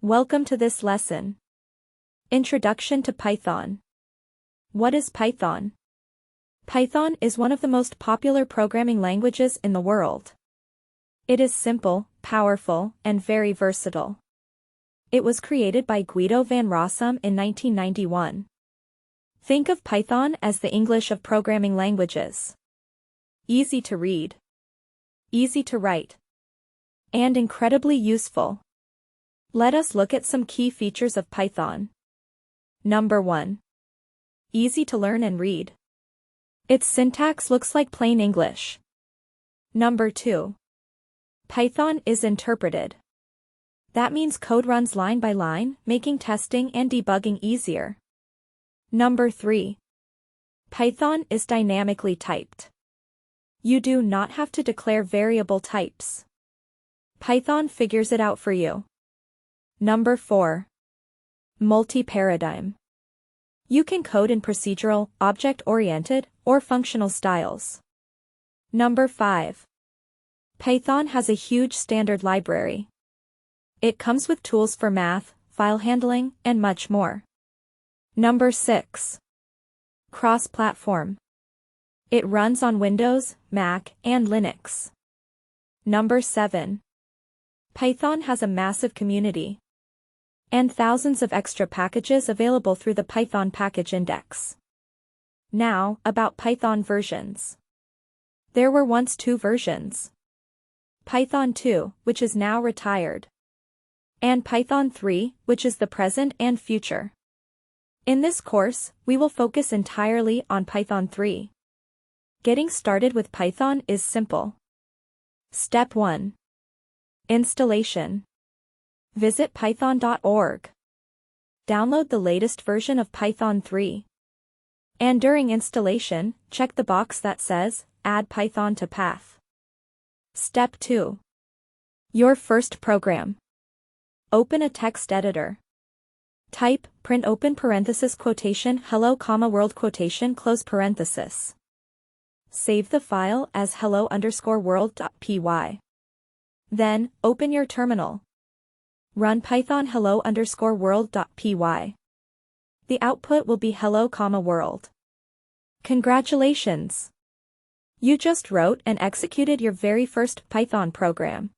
Welcome to this lesson. Introduction to Python. What is Python? Python is one of the most popular programming languages in the world. It is simple, powerful, and very versatile. It was created by Guido van Rossum in 1991. Think of Python as the English of programming languages. Easy to read, easy to write, and incredibly useful. Let us look at some key features of Python. Number 1. Easy to learn and read. Its syntax looks like plain English. Number 2. Python is interpreted. That means code runs line by line, making testing and debugging easier. Number 3. Python is dynamically typed. You do not have to declare variable types. Python figures it out for you. Number 4. Multi-paradigm. You can code in procedural, object-oriented, or functional styles. Number 5. Python has a huge standard library. It comes with tools for math, file handling, and much more. Number 6. Cross-platform. It runs on Windows, Mac, and Linux. Number 7. Python has a massive community and thousands of extra packages available through the Python package index. Now, about Python versions. There were once 2 versions. Python 2, which is now retired, and Python 3, which is the present and future. In this course, we will focus entirely on Python 3. Getting started with Python is simple. Step 1. Installation. Visit python.org. Download the latest version of Python 3. And during installation, check the box that says, Add Python to Path. Step 2. Your first program. Open a text editor. Type, print open parenthesis quotation hello comma world quotation close parenthesis. Save the file as hello_world.py. Then, open your terminal. Run python hello_world.py. The output will be hello comma world. Congratulations! You just wrote and executed your very first Python program.